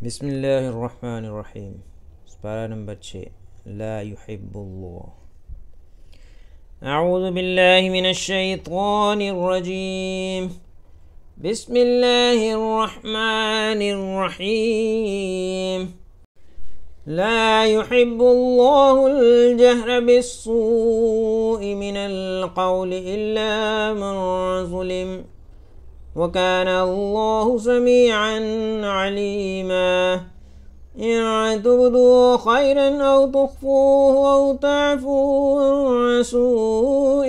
بسم الله الرحمن الرحيم. سبارة نمبر 6. لا يحب الله. أعوذ بالله من الشيطان الرجيم. بسم الله الرحمن الرحيم. لا يحب الله الجهر بالسوء من القول إلا من ظلم، وكان الله سميعا عليما. إن تبدوا خيرا أو تخفوه أو تعفوا عن سوء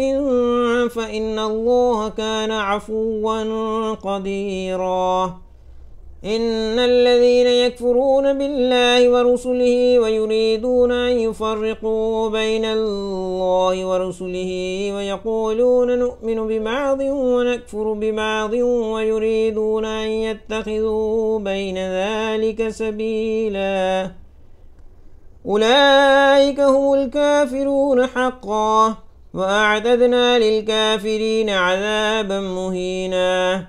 فإن الله كان عفوا قديرا. إن الذين يكفرون بالله ورسله ويريدون أن يفرقوا بين الله ورسله ويقولون نؤمن ببعض ونكفر ببعض ويريدون أن يتخذوا بين ذلك سبيلا، أولئك هم الكافرون حقا، وأعتدنا للكافرين عذابا مهينا.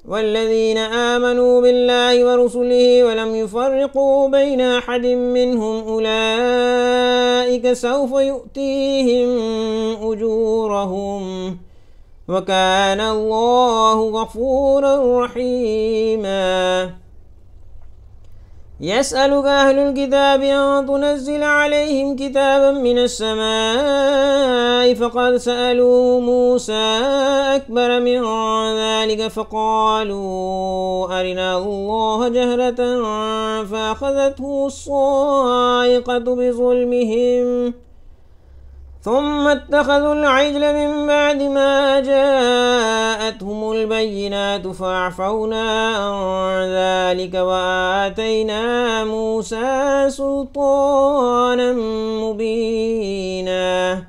والذين آمنوا بالله ورسله ولم يفرقوا بين أحد منهم أولئك سوف يؤتيهم أجورهم، وكان الله غفورا رحيما. يسألك أهل الكتاب أن تنزل عليهم كتابا من السماء، فقد سألوا موسى أكبر من ذلك فقالوا أرنا الله جهرة فأخذتهم الصاعقة بظلمهم، ثم اتخذوا العجل من بعد ما جاءتهم البينات فأعفونا عن ذلك وآتينا موسى سلطانا مبينا.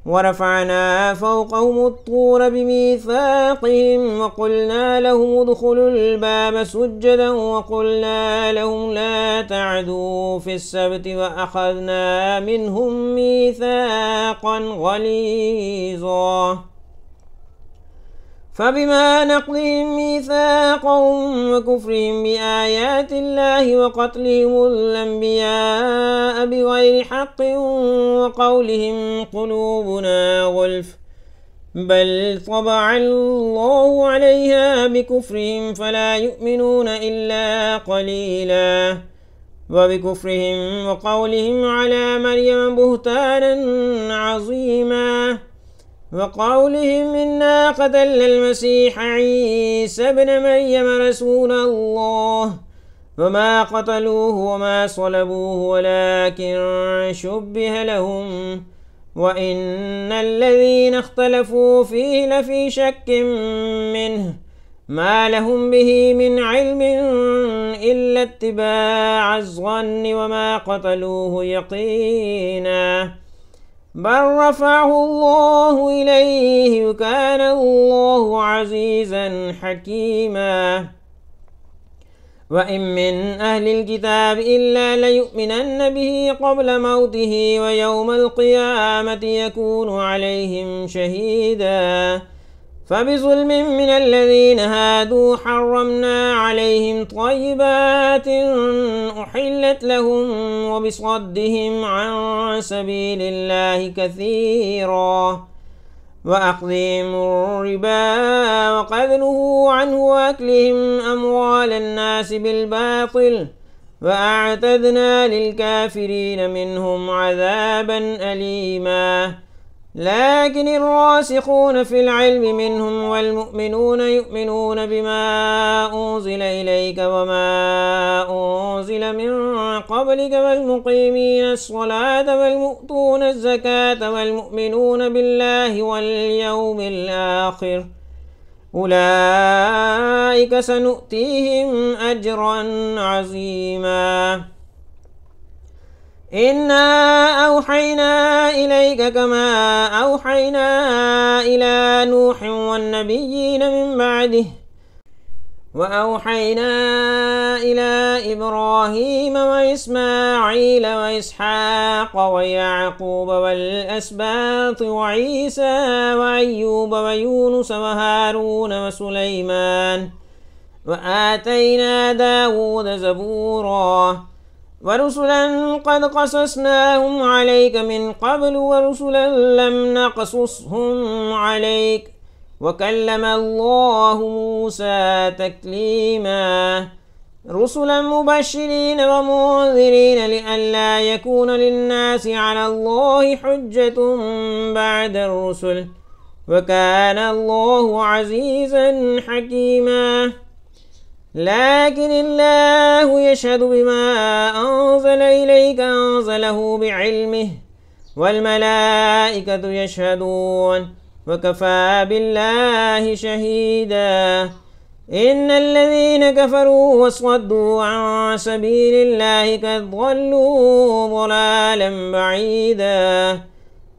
ورفعنا فوقهم الطور بميثاقهم وقلنا لهم ادخلوا الباب سجدا وقلنا لهم لا تعدوا في السبت وأخذنا منهم ميثاقا غليظا. فبما نقضهم ميثاقهم وكفرهم بآيات الله وقتلهم الأنبياء بغير حق وقولهم قلوبنا غلف، بل طبع الله عليها بكفرهم فلا يؤمنون إلا قليلا. وبكفرهم وقولهم على مريم بهتانا عظيما، وقولهم إنا قتلنا المسيح عيسى ابن مريم رسول الله وما قتلوه وما صلبوه ولكن شبه لهم، وإن الذين اختلفوا فيه لفي شك منه ما لهم به من علم إلا اتباع الظن وما قتلوه يقينا، بل رفعه الله إليه وكان الله عزيزا حكيما. وإن من أهل الكتاب إلا ليؤمنن به قبل موته ويوم القيامة يكون عليهم شهيدا. فبظلم من الذين هادوا حرمنا عليهم طيبات أحلت لهم وبصدهم عن سبيل الله كثيرا، وأخذهم الربا وقد نهوا عنه وأكلهم أموال الناس بالباطل، وأعتدنا للكافرين منهم عذابا أليما. لكن الراسخون في العلم منهم والمؤمنون يؤمنون بما أنزل إليك وما أنزل من قبلك والمقيمين الصلاة والمؤتون الزكاة والمؤمنون بالله واليوم الآخر، أولئك سنؤتيهم أجرا عظيما. إنا أوحينا إليك كما أوحينا إلى نوح والنبيين من بعده، وأوحينا إلى إبراهيم وإسماعيل وإسحاق ويعقوب والأسباط وعيسى وأيوب ويونس وهارون وسليمان وآتينا داود زبورا ورسلا قد قصصناهم عليك من قبل ورسلا لم نقصصهم عليك وكلم الله موسى تكليما رسلا مبشرين ومنذرين لئلا يكون للناس على الله حجة بعد الرسل وكان الله عزيزا حكيما لكن الله يشهد بما أنزل إليك أنزله بعلمه والملائكة يشهدون وكفى بالله شهيدا إن الذين كفروا وصدوا عن سبيل الله قد ضلوا ضلالا بعيدا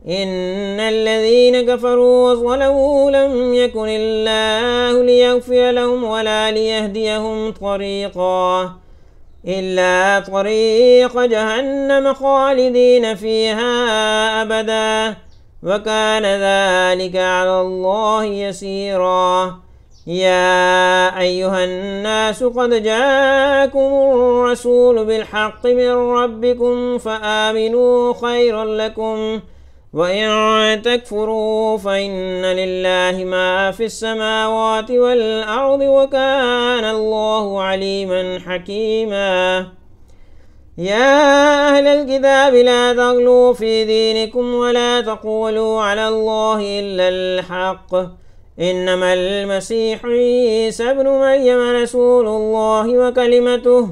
إن الذين كفروا وظلموا لم يكن الله ليغفر لهم ولا ليهديهم طريقا إلا طريق جهنم خالدين فيها أبدا وكان ذلك على الله يسيرا يا أيها الناس قد جاءكم الرسول بالحق من ربكم فآمنوا خيرا لكم وإن تكفروا فإن لله ما في السماوات والأرض وكان الله عليما حكيما يا أهل الكتاب لا تغلوا في دينكم ولا تقولوا على الله إلا الحق إنما المسيح عيسى ابن مريم رسول الله وكلمته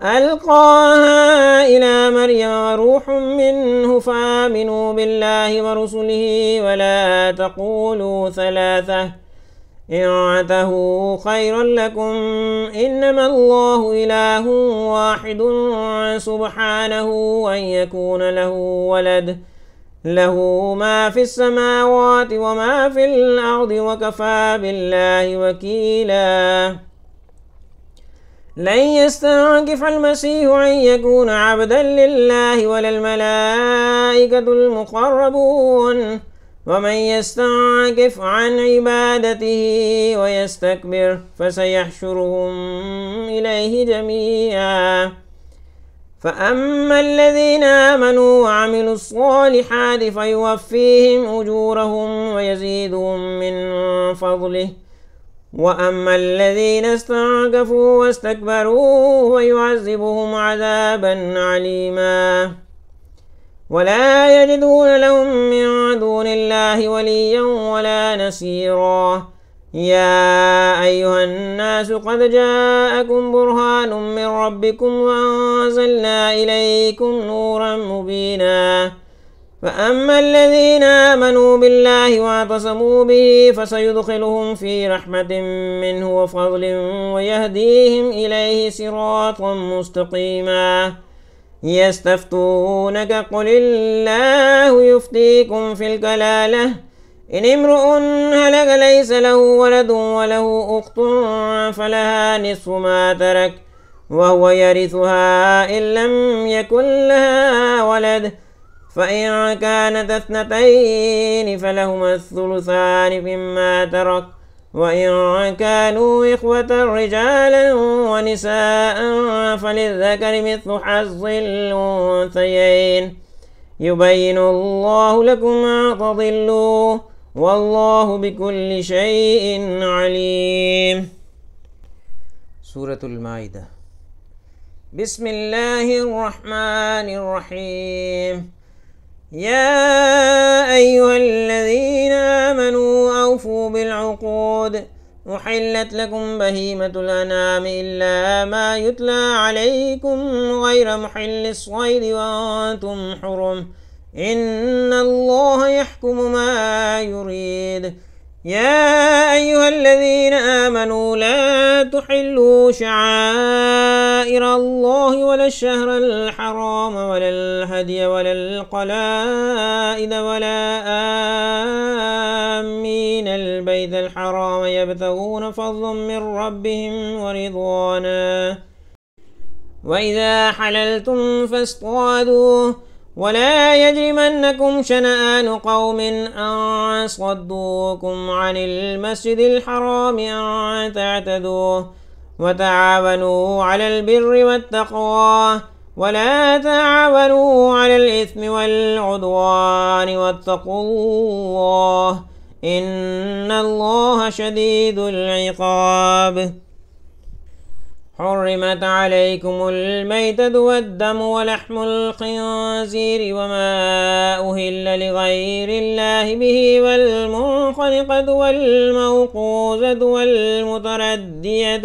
ألقاها إلى مريم وروح منه فآمنوا بالله ورسله ولا تقولوا ثلاثة انتهوا خيرا لكم إنما الله إله واحد سبحانه أن يكون له ولد له ما في السماوات وما في الأرض وكفى بالله وكيلا لن يستنكف المسيح أن يكون عبدا لله ولا الملائكة المقربون ومن يستنكف عن عبادته ويستكبر فسيحشرهم إليه جميعا فأما الذين آمنوا وعملوا الصالحات فيوفيهم أجورهم ويزيدهم من فضله وأما الذين استنكفوا واستكبروا فيعذبهم عذابا عليما ولا يجدون لهم من دون الله وليا ولا نصيرا يا أيها الناس قد جاءكم برهان من ربكم وأنزلنا إليكم نورا مبينا فأما الذين آمنوا بالله واعتصموا به فسيدخلهم في رحمة منه وفضل ويهديهم إليه صراطا مستقيما يستفتونك قل الله يفتيكم في الكلالة إن امرؤ هلك ليس له ولد وله أخت فلها نصف ما ترك وهو يرثها إن لم يكن لها ولد فإن كانت اثنتين فلهما الثلثان مما ترك وإن كانوا إخوة رجالا ونساء فللذكر مثل حظ الأنثيين يبين الله لكم أن تضلوا والله بكل شيء عليم. سورة المائدة. بسم الله الرحمن الرحيم. يا أيها الذين آمنوا أوفوا بالعقود أحلت لكم بهيمة الأنعام إلا ما يتلى عليكم غير محل الصيد وأنتم حرم إن الله يحكم ما يريد. يا أيها الذين آمنوا لا تحلوا شعائر الله ولا الشهر الحرام ولا الهدي ولا القلائد ولا آمين البيت الحرام يبتغون فضلا من ربهم ورضوانا وإذا حللتم فاصطادوا ولا يجرمنكم شنآن قوم أن صدوكم عن المسجد الحرام أن تعتدوا وتعاونوا على البر والتقوى ولا تعاونوا على الإثم والعدوان واتقوا الله إن الله شديد العقاب. حرمت عليكم الميتة والدم ولحم الخنزير وما أهل لغير الله به والمنخنقة والموقوذة والمتردية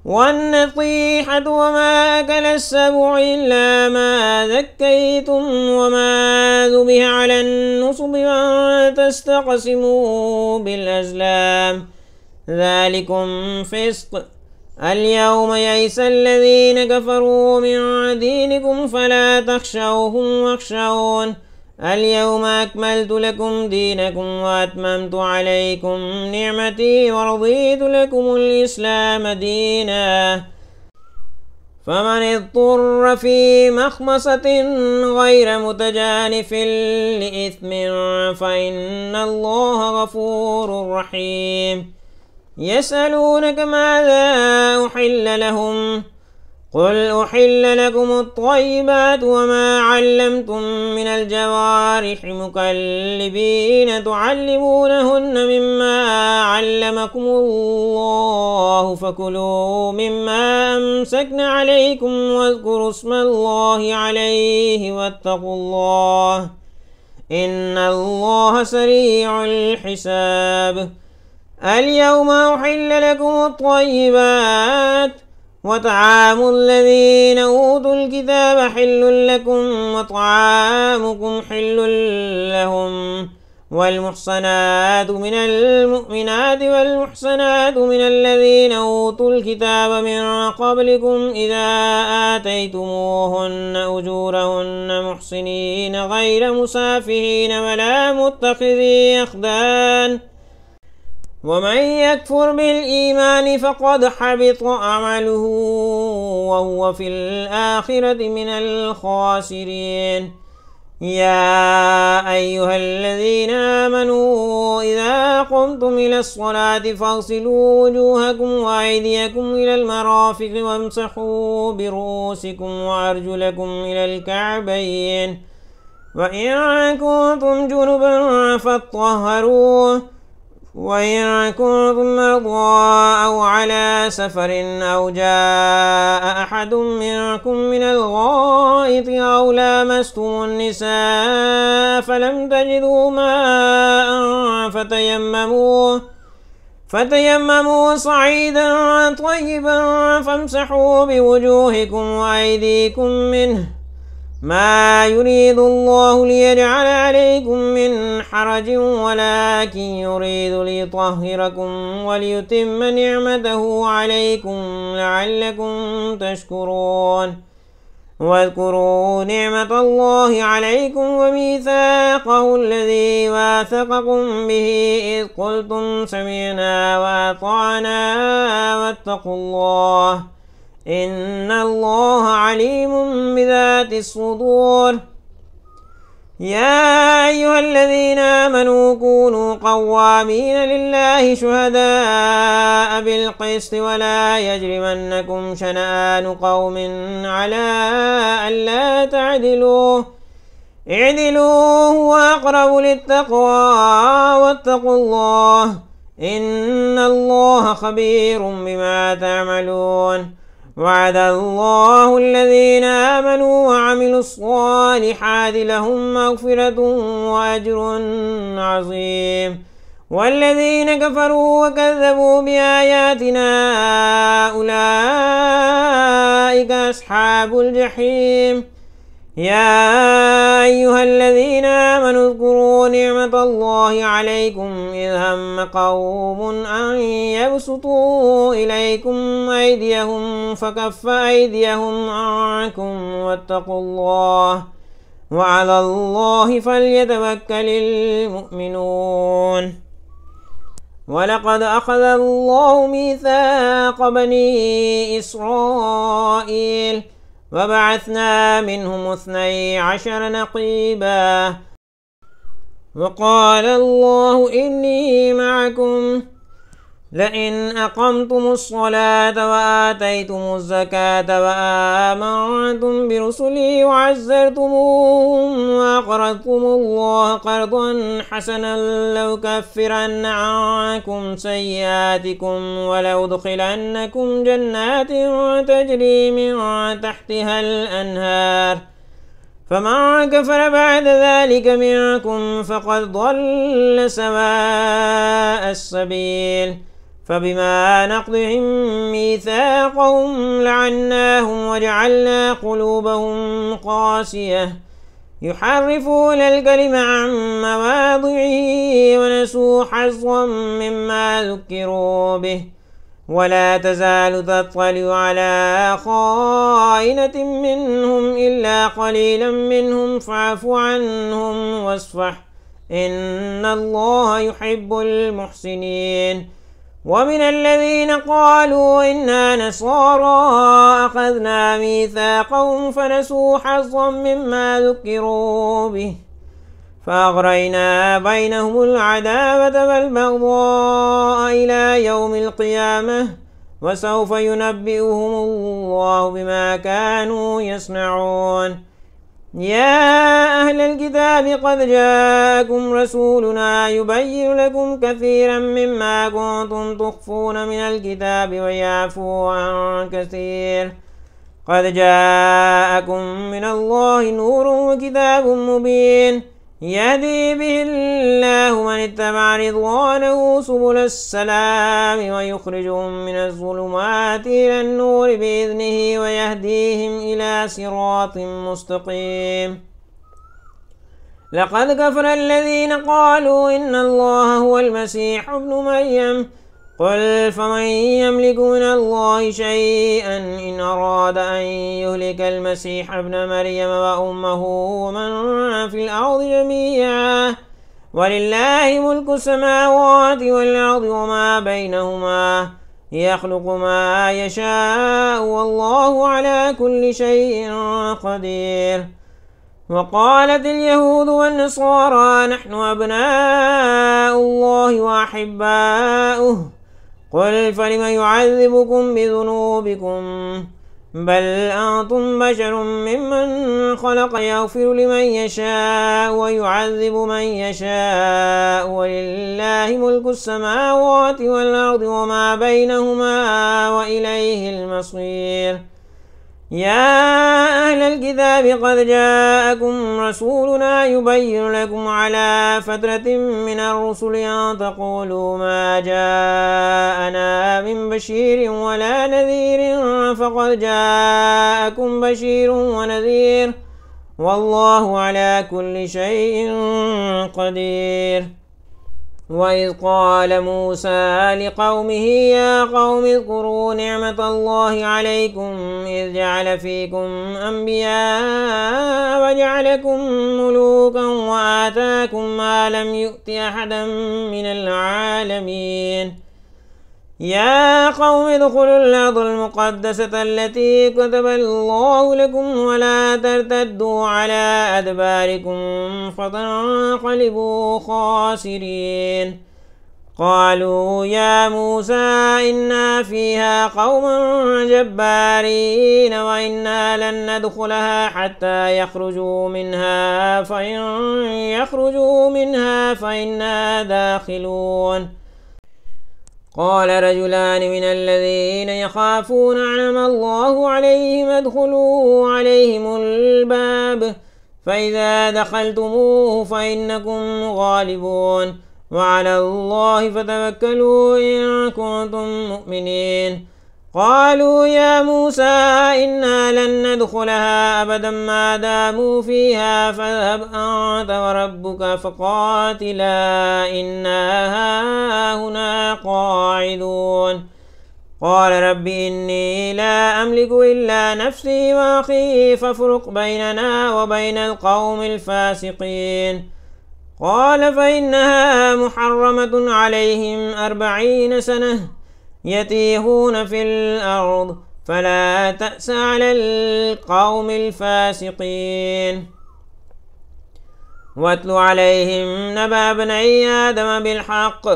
والنطيحة وما أكل السبع إلا ما ذكيتم وما ذبح على النصب وأن تستقسموا بالأزلام ذلكم فسق. اليوم يئس الذين كفروا من دينكم فلا تخشوهم واخشون اليوم أكملت لكم دينكم وأتممت عليكم نعمتي ورضيت لكم الإسلام دينا فمن اضطر في مخمصة غير متجانف لإثم فإن الله غفور رحيم. يسألونك ماذا أحل لهم قل أحل لكم الطيبات وما علمتم من الجوارح مكلبين تعلمونهن مما علمكم الله فكلوا مما أمسكن عليكم واذكروا اسم الله عليه واتقوا الله إن الله سريع الحساب. اليوم أحل لكم الطيبات وطعام الذين أوتوا الكتاب حل لكم وطعامكم حل لهم والمحصنات من المؤمنات والمحصنات من الذين أوتوا الكتاب من قبلكم إذا آتيتموهن أجورهن محصنين غير مسافحين ولا متخذي أخدان ومن يكفر بالإيمان فقد حبط عمله وهو في الآخرة من الخاسرين. يا أيها الذين آمنوا إذا قمتم إلى الصلاة فاغسلوا وجوهكم وأيديكم إلى المرافق وامسحوا برؤوسكم وأرجلكم إلى الكعبين وإن كنتم جنبا فاطهروا وإن كنتم مرضى أو على سفر أو جاء أحد منكم من الغائط أو لامستم النساء فلم تجدوا ماء فتيمموا صعيدا طيبا فامسحوا بوجوهكم وأيديكم منه ما يريد الله ليجعل عليكم من حرج ولكن يريد ليطهركم وليتم نعمته عليكم لعلكم تشكرون. واذكروا نعمة الله عليكم وميثاقه الذي واثقكم به إذ قلتم سمعنا وأطعنا واتقوا الله إن الله عليم بذات الصدور. يا أيها الذين آمنوا كونوا قوامين لله شهداء بالقسط ولا يجرمنكم شنآن قوم على ألا تعدلوا اعدلوا هو أقرب للتقوى واتقوا الله إن الله خبير بما تعملون. وعد الله الذين آمنوا وعملوا الصالحات لهم مغفرة وأجر عظيم والذين كفروا وكذبوا بآياتنا أولئك أصحاب الجحيم. يا أيها الذين آمنوا اذكروا نعمة الله عليكم إذ هم قوم أن يبسطوا إليكم أيديهم فكف أيديهم عنكم واتقوا الله وعلى الله فليتوكل المؤمنون. ولقد أخذ الله ميثاق بني إسرائيل وبعثنا منهم 12 نقيبا وقال الله إني معكم لئن أقمتم الصلاة وآتيتم الزكاة وآمنتم برسلي وعزرتموهم وأقرضتم الله قرضا حسنا لأكفرن عنكم سيئاتكم ولأدخلنكم جنات تجري من تحتها الأنهار فمن كفر بعد ذلك منكم فقد ضل سواء السبيل فبما نقضهم ميثاقهم لعناهم وجعلنا قلوبهم قاسية يحرفون الكلم عن مواضعه ونسوا حظا مما ذكروا به ولا تزال تطلع على خائنة منهم إلا قليلا منهم فاعف عنهم واصفح إن الله يحب المحسنين ومن الذين قالوا إنا نصارى أخذنا ميثاقهم فنسوا حظا مما ذكروا به فأغرينا بينهم العداوة والبغضاء إلى يوم القيامة وسوف ينبئهم الله بما كانوا يصنعون يا أهل الكتاب قد جاءكم رسولنا يبين لكم كثيرا مما كنتم تخفون من الكتاب ويعفو عن كثير قد جاءكم من الله نور وكتاب مبين يهدي به الله من اتبع رضوانه سبل السلام ويخرجهم من الظلمات إلى النور بإذنه ويهديهم إلى صراط مستقيم لقد كفر الذين قالوا إن الله هو المسيح ابن مريم قل فمن يملك من الله شيئا إن أراد أن يهلك المسيح ابن مريم وأمه ومن في الأرض جميعا ولله ملك السماوات والأرض وما بينهما يخلق ما يشاء والله على كل شيء قدير وقالت اليهود والنصارى نحن أبناء الله وأحباؤه قل فلم يعذبكم بذنوبكم بل أنتم بشر ممن خلق يغفر لمن يشاء ويعذب من يشاء ولله ملك السماوات والأرض وما بينهما وإليه المصير يا أهل الكتاب قد جاءكم رسولنا يبين لكم على فترة من الرسل أن تقولوا ما جاءنا من بشير ولا نذير فقد جاءكم بشير ونذير والله على كل شيء قدير وإذ قال موسى لقومه يا قوم اذكروا نعمة الله عليكم إذ جعل فيكم أنبياء وجعلكم ملوكا وآتاكم ما لم يؤت أحدا من العالمين يا قوم ادخلوا الأرض المقدسة التي كتب الله لكم ولا ترتدوا على أدباركم فتنقلبوا خاسرين قالوا يا موسى إنا فيها قوما جبارين وإنا لن ندخلها حتى يخرجوا منها فإن يخرجوا منها فإنا داخلون قال رجلان من الذين يخافون أنعم الله عليهم ادخلوا عليهم الباب فإذا دخلتموه فإنكم غالبون وعلى الله فتوكلوا إن كنتم مؤمنين قالوا يا موسى إنا لن ندخلها أبدا ما داموا فيها فاذهب أنت وربك فقاتلا إنا هاهنا قاعدون قال رب إني لا أملك إلا نفسي وأخي فافرق بيننا وبين القوم الفاسقين قال فإنها محرمة عليهم 40 سنة يتيهون في الأرض فلا تأس على القوم الفاسقين واتل عليهم نبأ ابني آدم بالحق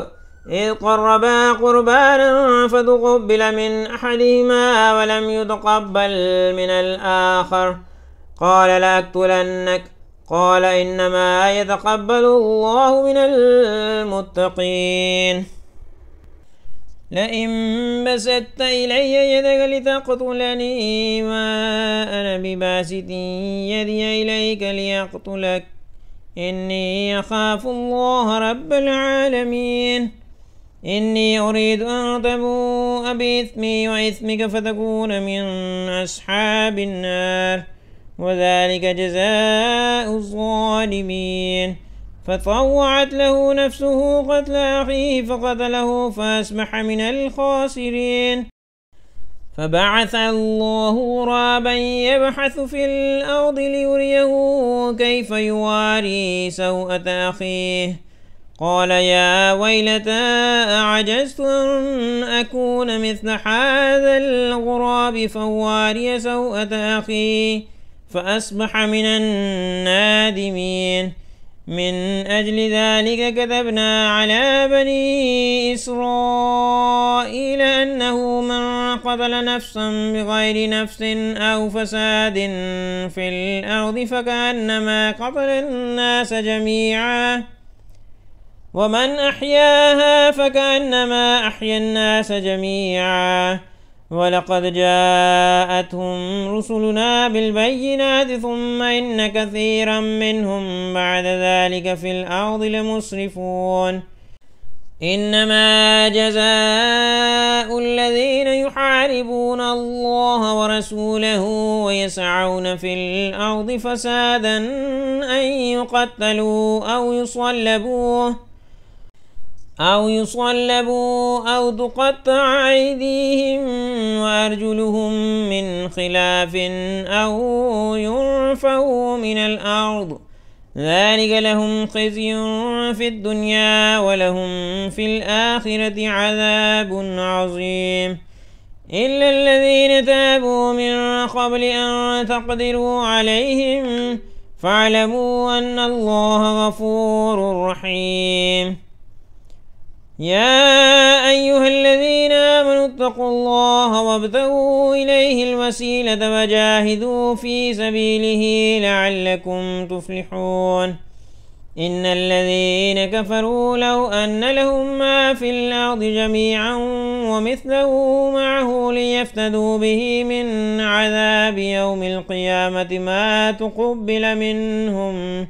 إذ قربا قربانا فتقبل من أحدهما ولم يتقبل من الآخر قال لأقتلنك قال إنما يتقبل الله من المتقين لئن بسطت إلي يدك لتقتلني ما أنا بباسط يدي إليك لأقتلك إني أخاف الله رب العالمين إني أريد أن تبوء بإثمي وإثمك فتكون من أصحاب النار وذلك جزاء الظالمين فطوعت له نفسه قتل أخيه فقتله فأصبح من الخاسرين فبعث الله غرابا يبحث في الأرض ليريه كيف يواري سوءة أخيه قال يا ويلتى أعجزت أن أكون مثل هذا الغراب فواري سوءة أخي فأصبح من النادمين من أجل ذلك كتبنا على بني إسرائيل أنه من قتل نفسا بغير نفس أو فساد في الأرض فكأنما قتل الناس جميعا ومن أحياها فكأنما أحيا الناس جميعا ولقد جاءتهم رسلنا بالبينات ثم إن كثيرا منهم بعد ذلك في الأرض لمسرفون إنما جزاء الذين يحاربون الله ورسوله ويسعون في الأرض فسادا أن يقتلوا أو يصلبوا أو تقطع أيديهم وأرجلهم من خلاف أو ينفوا من الأرض ذلك لهم خزي في الدنيا ولهم في الآخرة عذاب عظيم إلا الذين تابوا من قبل أن تقدروا عليهم فاعلموا أن الله غفور رحيم يا أيها الذين آمنوا اتقوا الله وابتغوا إليه الوسيلة وجاهدوا في سبيله لعلكم تفلحون إن الذين كفروا لو أن لهم ما في الأرض جميعا ومثله معه ليفتدوا به من عذاب يوم القيامة ما تقبل منهم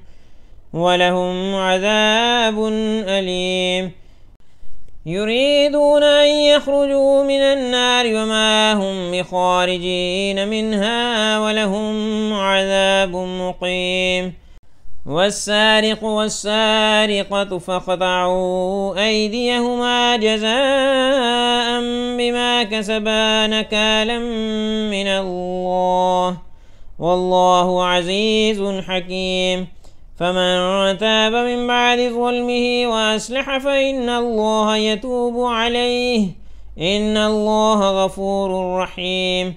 ولهم عذاب أليم يريدون أن يخرجوا من النار وما هم بخارجين منها ولهم عذاب مقيم والسارق والسارقة فاقطعوا أيديهما جزاء بما كسبا نكالا من الله والله عزيز حكيم فمن تاب من بعد ظلمه وأصلح فإن الله يتوب عليه إن الله غفور رحيم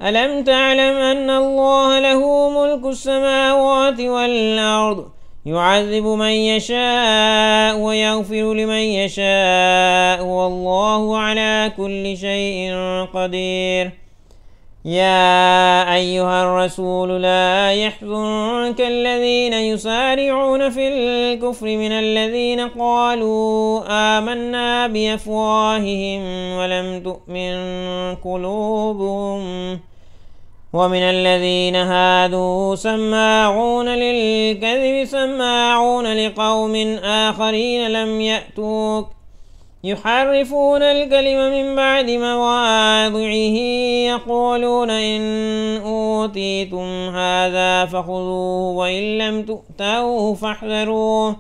ألم تعلم أن الله له ملك السماوات والأرض يعذب من يشاء ويغفر لمن يشاء والله على كل شيء قدير يا أيها الرسول لا يحزنك الذين يسارعون في الكفر من الذين قالوا آمنا بأفواههم ولم تؤمن قلوبهم ومن الذين هادوا سماعون للكذب سماعون لقوم آخرين لم يأتوك يحرفون الكلم من بعد مواضعه يقولون إن أوتيتم هذا فخذوه وإن لم تؤتوه فاحذروه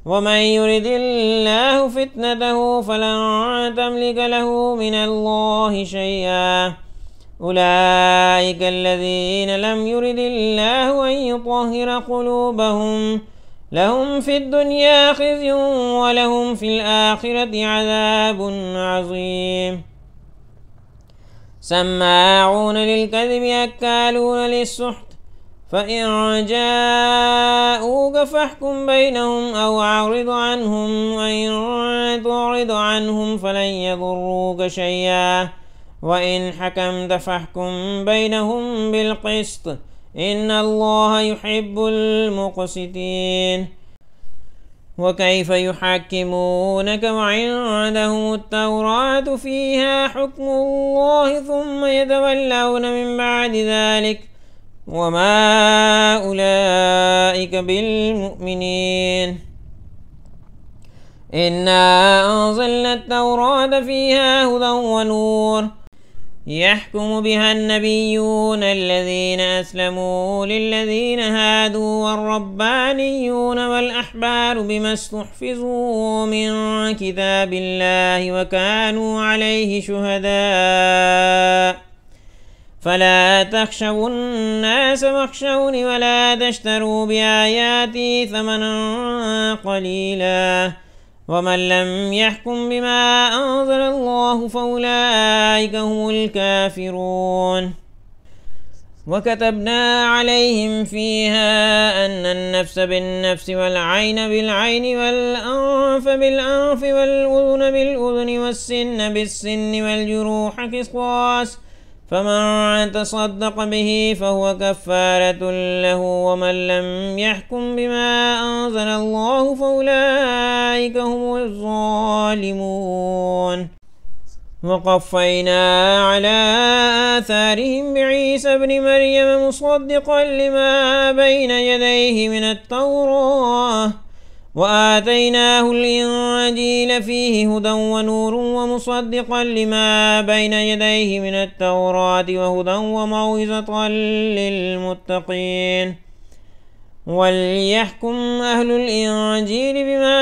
ومن يرد الله فتنته فلن تملك له من الله شيئا أولئك الذين لم يرد الله أن يطهر قلوبهم لهم في الدنيا خزي ولهم في الآخرة عذاب عظيم سماعون للكذب أكالون للسحت فإن جاءوك فاحكم بينهم أو أعرض عنهم، وإن تعرض عنهم فلن يضروك شيئا، وإن حكمت فاحكم بينهم بالقسط، إن الله يحب المقسطين. وكيف يحكمونك وعندهم التوراة فيها حكم الله ثم يتولون من بعد ذلك، وما أولئك بالمؤمنين. إنا أنزلنا التوراة فيها هدى ونور، يحكم بها النبيون الذين أسلموا للذين هادوا والربانيون والأحبار بما استحفظوا من كتاب الله وكانوا عليه شهداء، فلا تخشوا الناس واخشوني ولا تشتروا بآياتي ثمنا قليلا، ومن لم يحكم بما أنزل الله فأولئك هم الكافرون. وكتبنا عليهم فيها أن النفس بالنفس والعين بالعين والأنف بالأنف والأذن بالأذن والسن بالسن والجروح قصاص، فمن تصدق به فهو كفارة له، ومن لم يحكم بما أنزل الله فأولئك هم الظالمون. وقفينا على آثارهم بعيسى ابن مريم مصدقا لما بين يديه من التوراة، وآتيناه الإنجيل فيه هدى ونور ومصدقا لما بين يديه من التوراة وهدى وموعظة للمتقين. وليحكم أهل الإنجيل بما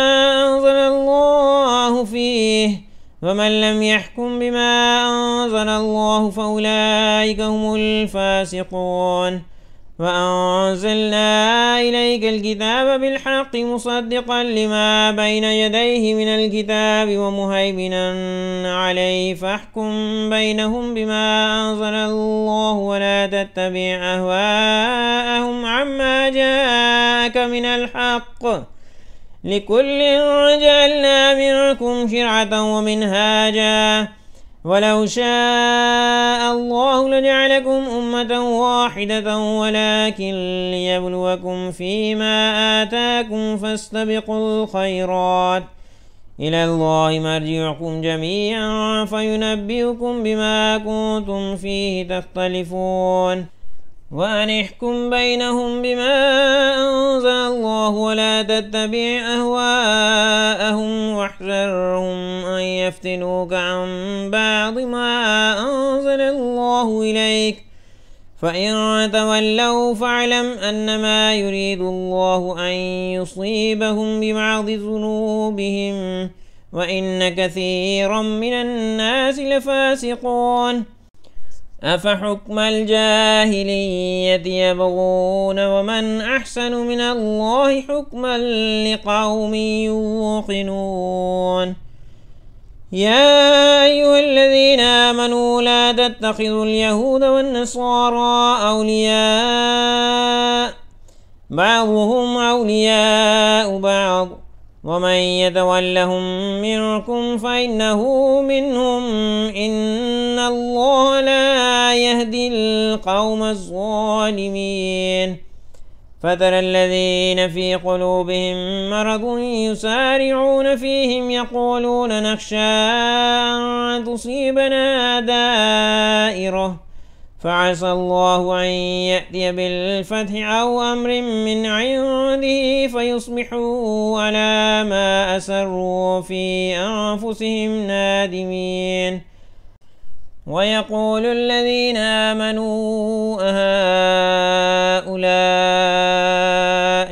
أنزل الله فيه، ومن لم يحكم بما أنزل الله فأولئك هم الفاسقون. وأنزلنا إليك الكتاب بالحق مصدقا لما بين يديه من الكتاب ومهيمنا عليه، فاحكم بينهم بما أنزل الله ولا تتبع أهواءهم عما جاءك من الحق، لكل جعلنا منكم شرعة ومنهاجا، ولو شاء الله لجعلكم أمة واحدة ولكن ليبلوكم فيما آتاكم، فاستبقوا الخيرات، إلى الله مرجعكم جميعا فينبئكم بما كنتم فيه تختلفون. وأن احكم بينهم بما أنزل الله ولا تتبع أهواءهم، واحذرهم أن يفتنوك عن بعض ما أنزل الله إليك، فإن تولوا فاعلم أنما يريد الله أن يصيبهم ببعض ذنوبهم، وإن كثيرا من الناس لفاسقون. أفحكم الجاهلية يبغون، ومن أحسن من الله حكما لقوم يوقنون. يا أيها الذين آمنوا لا تتخذوا اليهود والنصارى أولياء، بعضهم أولياء بعض، ومن يتولهم منكم فإنه منهم، إن الله لا يهدي القوم الظالمين. فترى الذين في قلوبهم مرض يسارعون فيهم يقولون نخشى أن تصيبنا دائرة، فعسى الله أن يأتي بالفتح أو أمر من عنده فيصبحوا على ما أسروا في أنفسهم نادمين. ويقول الذين آمنوا أهؤلاء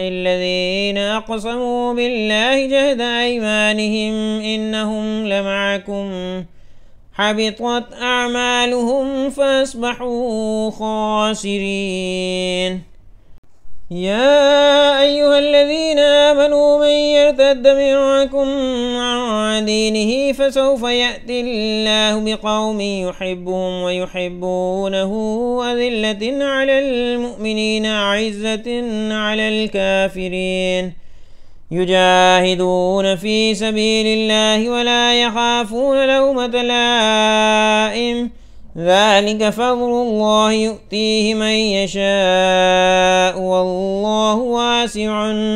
الذين أقسموا بالله جهد أيمانهم إنهم لمعكم، حبطت أعمالهم فأصبحوا خاسرين. يا أيها الذين آمنوا من يرتد منكم عن دينه فسوف يأتي الله بقوم يحبهم ويحبونه أذلة على المؤمنين أعزة على الكافرين يجاهدون في سبيل الله ولا يخافون لومة لائم ذلك فضل الله يؤتيه من يشاء والله واسع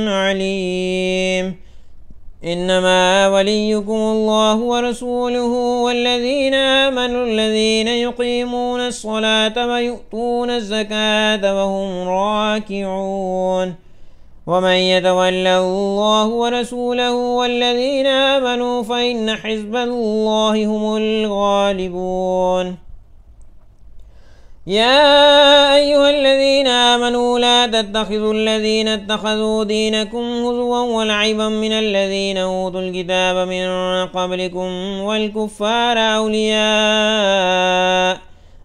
عليم إنما وليكم الله ورسوله والذين آمنوا الذين يقيمون الصلاة ويؤتون الزكاة وهم راكعون ومن يتولى الله ورسوله والذين آمنوا فإن حزب الله هم الغالبون يا أيها الذين آمنوا لا تتخذوا الذين اتخذوا دينكم هزوا ولعبا من الذين أوتوا الكتاب من قبلكم والكفار أولياء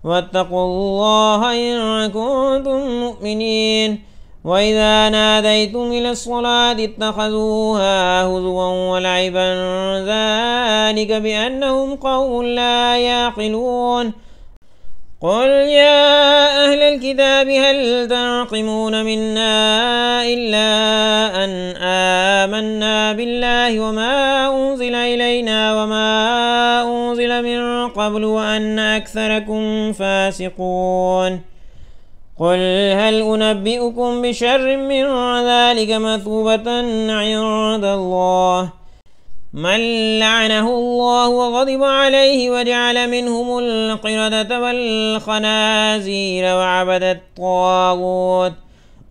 واتقوا الله إن كنتم مؤمنين وإذا ناديتم إلى الصلاة اتخذوها هزوا ولعبا ذلك بأنهم قوم لا يعقلون قل يا أهل الكتاب هل تنقمون منا إلا أن آمنا بالله وما أنزل إلينا وما أنزل من قبل وأن أكثركم فاسقون قل هل أنبئكم بشر من ذلك مثوبة عند الله من لعنه الله وغضب عليه وجعل منهم القردة والخنازير وعبد الطاغوت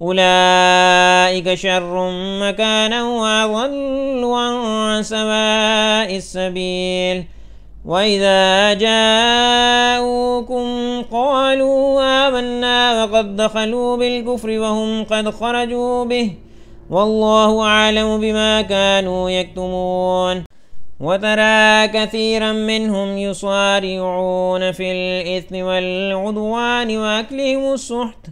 أولئك شر مكانا وأضل عن سواء السبيل وإذا جاءوكم قالوا آمنا وقد دخلوا بالكفر وهم قد خرجوا به والله أعلم بما كانوا يكتمون وترى كثيرا منهم يصارعون في الإثم والعدوان وأكلهم السحت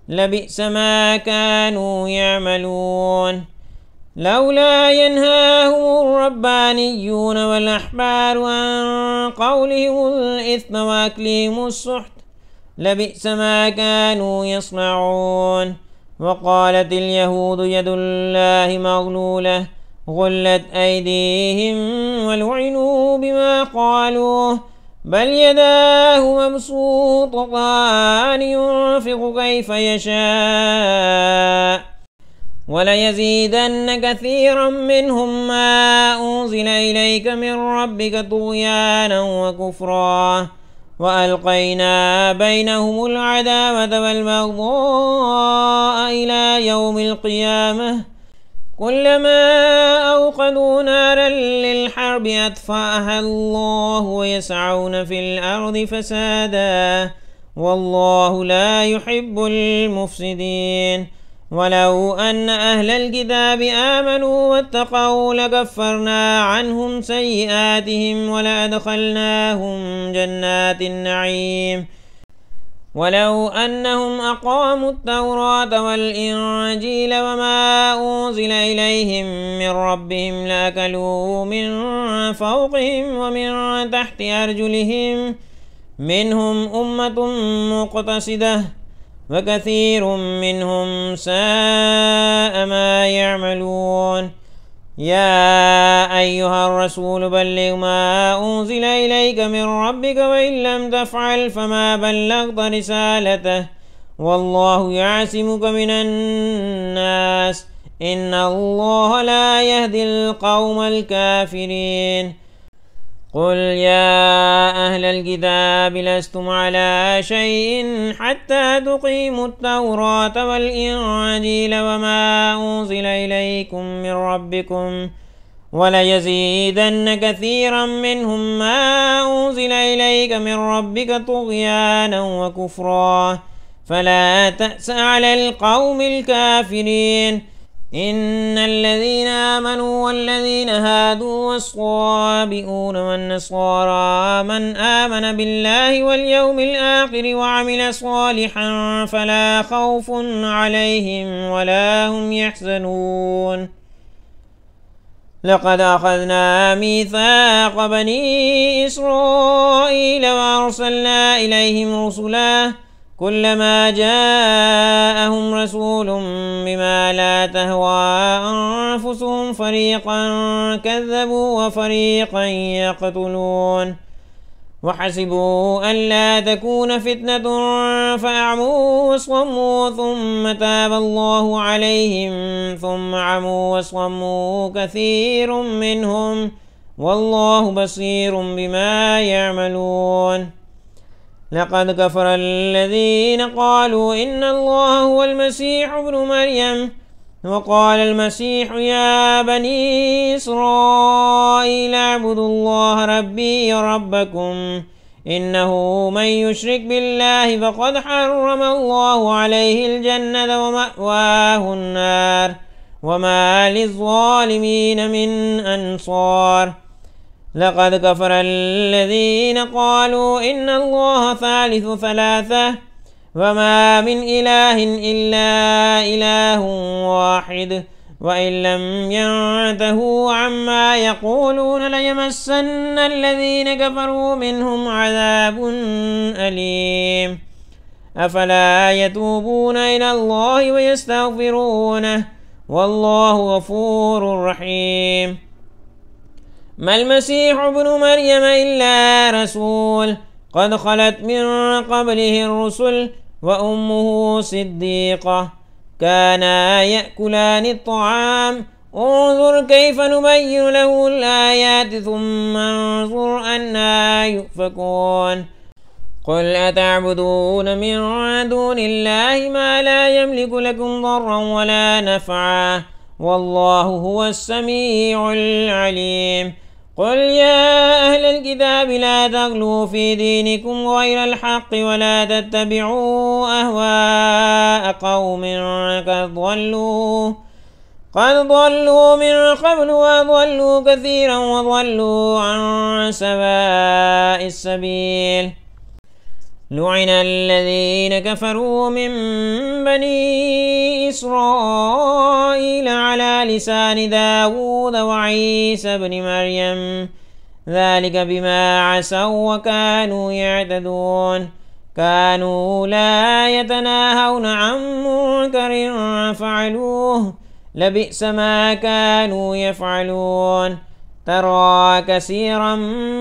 لبئس ما كانوا يعملون لولا ينهاهم الربانيون والأحبار عن قولهم الإثم وأكلهم السحت لبئس ما كانوا يصنعون وقالت اليهود يد الله مغلولة غلت أيديهم ولعنوا بما قالوا بل يداه مبسوطتان ينفق كيف يشاء وليزيدن كثيرا منهم ما أنزل إليك من ربك طغيانا وكفرا وألقينا بينهم العداوة والبغضاء إلى يوم القيامة كلما أوقدوا نارا للحرب أطفأها الله ويسعون في الأرض فسادا والله لا يحب المفسدين ولو أن أهل الكتاب آمنوا واتقوا لكفرنا عنهم سيئاتهم ولأدخلناهم جنات النعيم ولو أنهم أقاموا التوراة والإنجيل وما أنزل إليهم من ربهم لأكلوا من فوقهم ومن تحت أرجلهم منهم أمة مقتصدة وكثير منهم ساء ما يعملون يا أيها الرسول بلغ ما أنزل إليك من ربك وإن لم تفعل فما بلغت رسالته والله يعصمك من الناس إن الله لا يهدي القوم الكافرين قل يا أهل الكتاب لستم على شيء حتى تقيموا التوراة والإنجيل وما أنزل إليكم من ربكم وليزيدن كثيرا منهم ما أنزل إليك من ربك طغيانا وكفرا فلا تأس على القوم الكافرين إن الذين آمنوا والذين هادوا والصابئون والنصارى من آمن بالله واليوم الآخر وعمل صالحا فلا خوف عليهم ولا هم يحزنون لقد أخذنا ميثاق بني إسرائيل وأرسلنا إليهم رسلا كلما جاءهم رسول بما لا تهوى أنفسهم فريقا كذبوا وفريقا يقتلون وحسبوا ألا تكون فتنة فأعموا وصموا ثم تاب الله عليهم ثم عموا وصموا كثير منهم والله بصير بما يعملون لقد كفر الذين قالوا إن الله هو المسيح ابن مريم وقال المسيح يا بني إسرائيل اعبدوا الله ربي وربكم إنه من يشرك بالله فقد حرم الله عليه الجنة ومأواه النار وما للظالمين من أنصار لقد كفر الذين قالوا إن الله ثالث ثلاثة وما من إله إلا إله واحد وإن لم ينتهوا عما يقولون ليمسن الذين كفروا منهم عذاب أليم أفلا يتوبون إلى الله ويستغفرونه والله غفور رحيم ما المسيح ابن مريم إلا رسول قد خلت من قبله الرسل وأمه صديقة كانا يأكلان الطعام انظر كيف نبين له الآيات ثم انظر أنا يؤفكون قل أتعبدون من دون الله ما لا يملك لكم ضرا ولا نفعا والله هو السميع العليم قل يا أهل الكتاب لا تغلوا في دينكم غير الحق ولا تتبعوا أهواء قوم قد ضلوا من قبل وضلوا كثيرا وضلوا عن سواء السبيل لعن الذين كفروا من بني إسرائيل على لسان داود وعيسى بن مريم ذلك بما عصوا وكانوا يعتدون كانوا لا يتناهون عن منكر فعلوه لبئس ما كانوا يفعلون ترى كثيرا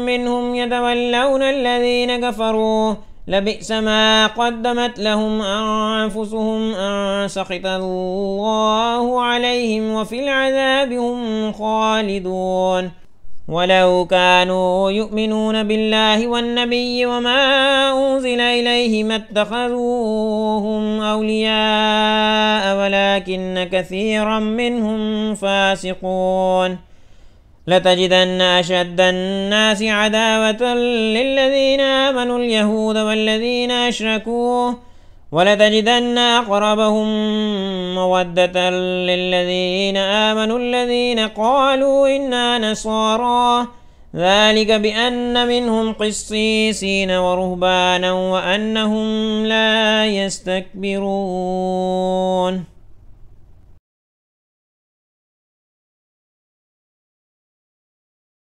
منهم يتولون الذين كفروا لبئس ما قدمت لهم أنفسهم أن سخط الله عليهم وفي العذاب هم خالدون ولو كانوا يؤمنون بالله والنبي وما أنزل إليه ما اتخذوهم أولياء ولكن كثيرا منهم فاسقون لتجدن أشد الناس عداوة للذين آمنوا اليهود والذين أشركوا ولتجدن أقربهم مودة للذين آمنوا الذين قالوا إنا نصارى ذلك بأن منهم قسيسين ورهبانا وأنهم لا يستكبرون